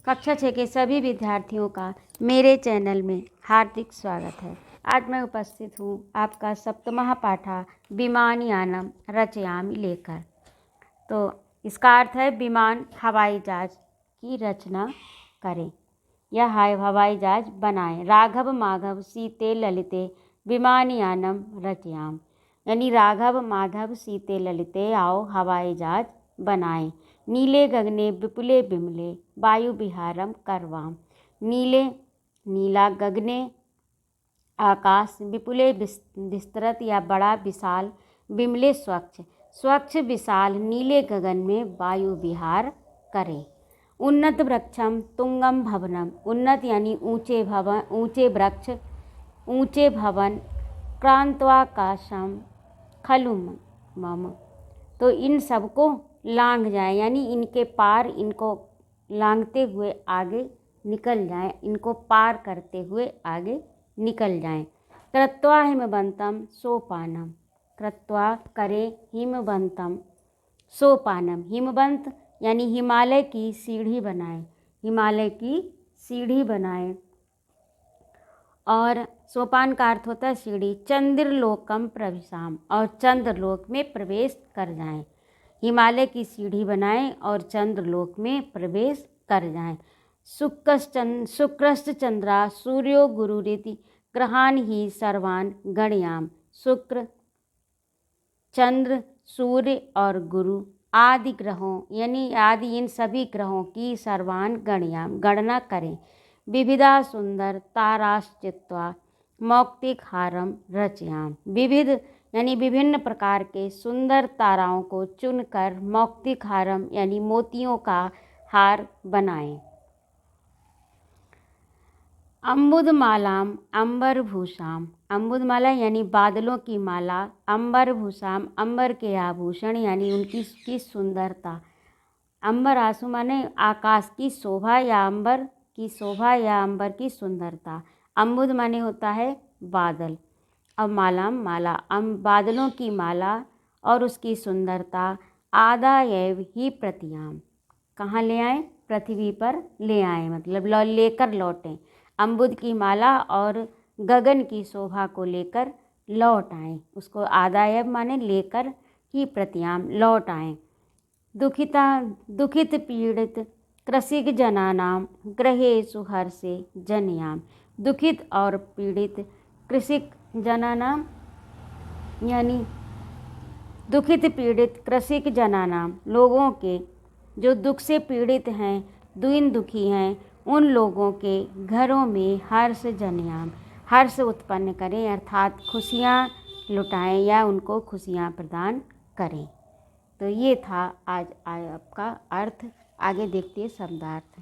कक्षा 6 के सभी विद्यार्थियों का मेरे चैनल में हार्दिक स्वागत है। आज मैं उपस्थित हूँ आपका सप्तमः पाठा विमानयानम रचयामि लेकर। तो इसका अर्थ है विमान हवाई जहाज की रचना करें या हवाई जहाज बनाएं। राघव माधव सीते ललिते विमानयानम रचयाम, यानी राघव माधव सीते ललिते आओ हवाई जहाज बनाएं। नीले गगने विपुले बिमले वायु विहारम करवाम। नीले नीला गगने आकाश, विपुले विस्तृत या बड़ा विशाल, बिमले स्वच्छ स्वच्छ विशाल नीले गगन में वायु विहार करें। उन्नत वृक्षम तुंगम भवनम, उन्नत यानी ऊंचे भवन, ऊंचे वृक्ष, ऊंचे भवन, क्रांत्वाकाशम खलुम मम, तो इन सबको लांघ जाएं, यानी इनके पार, इनको लांघते हुए आगे निकल जाएं, इनको पार करते हुए आगे निकल जाएं। कृत्वा हिमवंतम सोपानम, कृत्वा करे हिमवंतम सोपानम, हिमवंत यानी हिमालय की सीढ़ी बनाएं, हिमालय की सीढ़ी बनाएं। और सोपान का अर्थ होता है सीढ़ी। चंद्रलोकम प्रविशाम, और चंद्रलोक में प्रवेश कर जाएं। हिमालय की सीढ़ी बनाएं और चंद्रलोक में प्रवेश कर जाएं। शुक्रश्च चंद्रा सूर्यो गुरुरिति ग्रहान ही सर्वान गणयाम, शुक्र चंद्र सूर्य और गुरु आदि ग्रहों, यानी आदि इन सभी ग्रहों की सर्वान गणयाम गणना करें। विविधा सुंदर ताराश्चित्वा मौक्तिक हारम रचयाम, विविध यानी विभिन्न प्रकार के सुंदर ताराओं को चुनकर मौक्तिक हारम यानी मोतियों का हार बनाएं। अम्बुदमालाम अंबरभूषाम, अम्बुदमाला यानी बादलों की माला, अंबरभूषाम अंबर के आभूषण यानी उनकी सुंदरता। अंबर आंसू माने आकाश की शोभा या अंबर की शोभा या अंबर की सुंदरता। अम्बुद माने होता है बादल, और मालाम माला, बादलों की माला और उसकी सुंदरता। आदाएव ही प्रतियाम, कहाँ ले आएँ? पृथ्वी पर ले आएँ, मतलब लेकर लौटें। अम्बुद की माला और गगन की शोभा को लेकर लौट आएँ, उसको आदाएव माने लेकर, ही प्रतियाम लौट आएँ। दुखित पीड़ित कृषिक जनानाम ग्रहेषु हर्षे जनयाम, दुखित और पीड़ित कृषिक जनानाम यानी दुखित पीड़ित कृषिक जनानाम, लोगों के जो दुख से पीड़ित हैं, दीन दुखी हैं, उन लोगों के घरों में हर्ष जनयाम, हर्ष उत्पन्न करें, अर्थात खुशियाँ लुटाएं या उनको खुशियाँ प्रदान करें। तो ये था आज आपका अर्थ। आगे देखते हैं शब्दार्थ।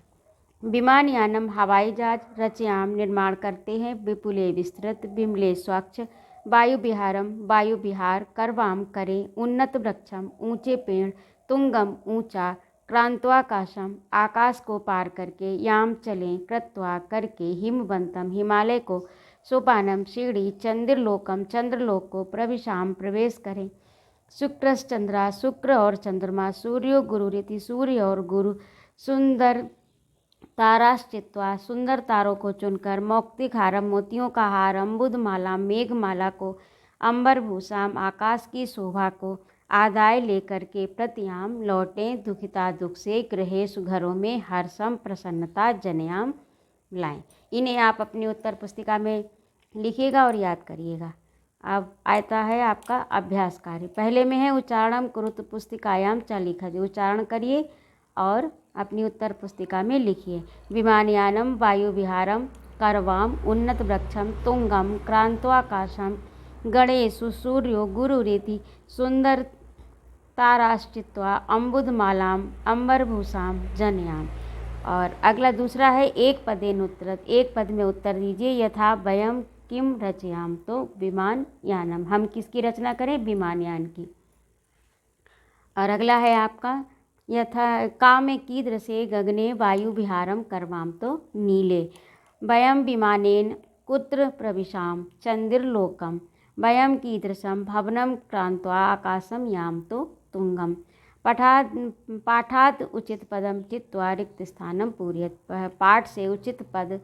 विमानयानम हवाई जहाज, रचयाम निर्माण करते हैं, विपुले विस्तृत, बिमले स्वच्छ, वायु विहारम वायु विहार, करवाम करें, उन्नत वृक्षम ऊंचे पेड़, तुंगम ऊंचा, क्रांत्वाकाशम आकाश को पार करके, याम चलें, कृत्वा करके, हिमवंतम हिमालय को, सोपानम सीढ़ी, चंद्रलोकम चंद्रलोक को, प्रविशाम प्रवेश करें। शुक्रश्चंद्रा शुक्र और चंद्रमा, सूर्यो गुरुरिति सूर्य और गुरु, सुंदर ताराश्चित्वा सुंदर तारों को चुनकर, मौक्तिक हारम मोतियों का हार, अम्बुदमाला मेघमाला को, अंबरभूषाम आकाश की शोभा को, आदाय लेकर के, प्रतियाम लौटें, दुखिता दुख से, गृहेषु घरों में, हर्षम प्रसन्नता, जनयाम लाएं। इन्हें आप अपनी उत्तर पुस्तिका में लिखिएगा और याद करिएगा। अब आता है आपका अभ्यास कार्य। पहले में है उच्चारणम कुरुत पुस्तिकायाम च लिखा, जो उच्चारण करिए और अपनी उत्तर पुस्तिका में लिखिए। विमानयानम वायु विहारम करवाम, उन्नत वृक्षम तुंगम, क्रांत्वाकाशम गणेशु सूर्यो गुरुरिति, सुंदर ताराश्चित्वा अम्बुदमालाम अंबरभूषाम जनयाम। और अगला दूसरा है एक पदेन उत्तरत, एक पद में उत्तर दीजिए। यथा वयम किम रचयाम, तो विमानयानम, हम किसकी रचना करें? विमानयान की। और अगला है आपका यथा कामे कीदृशे गगने वायु विहारम करवाम, तो नीले। वयम विमानेन कुत्र प्रविशाम चंद्रलोकम, वयम कीदृशम भवनम क्रांत्वा आकाशम याम, तो तुंगम। पाठात उचित पदम चित्वा रिक्त स्थानम पूरयत। पाठ से उचित पद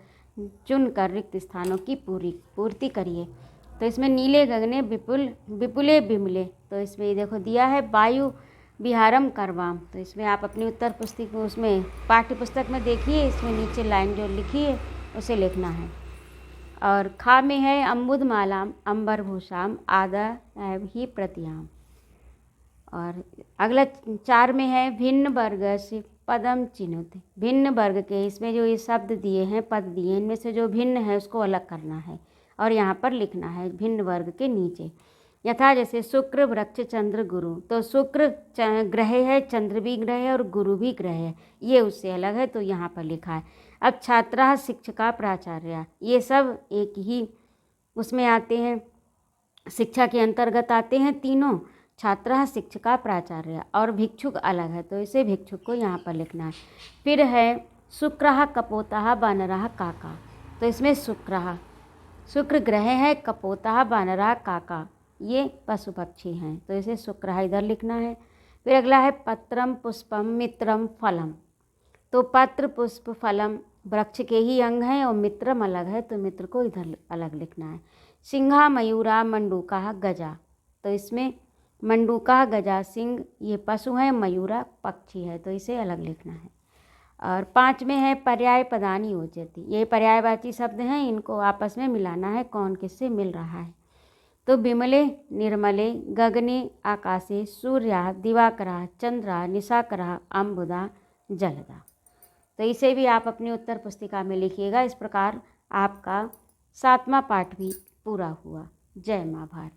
चुनकर रिक्त स्थानों की पूर्ति करिए। तो इसमें नीले गगने विपुले बिमले, तो इसमें ये देखो दिया है वायु विहारम करवाम। तो इसमें आप अपनी उत्तर पुस्तिका उसमें पाठ्य पुस्तक में देखिए, इसमें नीचे लाइन जो लिखी है उसे लिखना है। और खा में है अम्बुद मालाम अंबरभूषाम आदा ही प्रतियाम। और अगला 4 में है भिन्न वर्ग से पदम चिन्हित। भिन्न वर्ग के, इसमें जो ये शब्द दिए हैं, पद दिए हैं, इनमें से जो भिन्न है उसको अलग करना है और यहाँ पर लिखना है भिन्न वर्ग के नीचे। यथा जैसे शुक्र वृक्ष चंद्र गुरु, तो शुक्र ग्रह है, चंद्र भी ग्रह है और गुरु भी ग्रह है, ये उससे अलग है तो यहाँ पर लिखा है। अब छात्रा शिक्षका प्राचार्य, ये सब एक ही उसमें आते हैं, शिक्षा के अंतर्गत आते हैं तीनों। छात्रा शिक्षका प्राचार्य और भिक्षुक अलग है, तो इसे भिक्षुक को यहाँ पर लिखना है। फिर है शुक्रः कपोतः वानरः काका, तो इसमें शुक्र ग्रह है, कपोतः वानरः काका ये पशु पक्षी हैं, तो इसे शुक्रः इधर लिखना है। फिर अगला है पत्रम पुष्पम मित्रम फलम, तो पत्र पुष्प फलम वृक्ष के ही अंग हैं और मित्रम अलग है, तो मित्र को इधर अलग लिखना है। सिंहा मयूरा मंडूका गजा, तो इसमें मंडूका गजा सिंह ये पशु हैं, मयूरा पक्षी है, तो इसे अलग लिखना है। और 5 में है पर्याय पदानी योजयति, ये पर्यायवाची शब्द हैं, इनको आपस में मिलाना है कौन किससे मिल रहा है। तो विमले निर्मले गगने आकाशे सूर्या दिवाकरा चंद्रा निशाकरा अम्बुदा जलदा, तो इसे भी आप अपनी उत्तर पुस्तिका में लिखिएगा। इस प्रकार आपका 7वां पाठ भी पूरा हुआ। जय माँ भारत।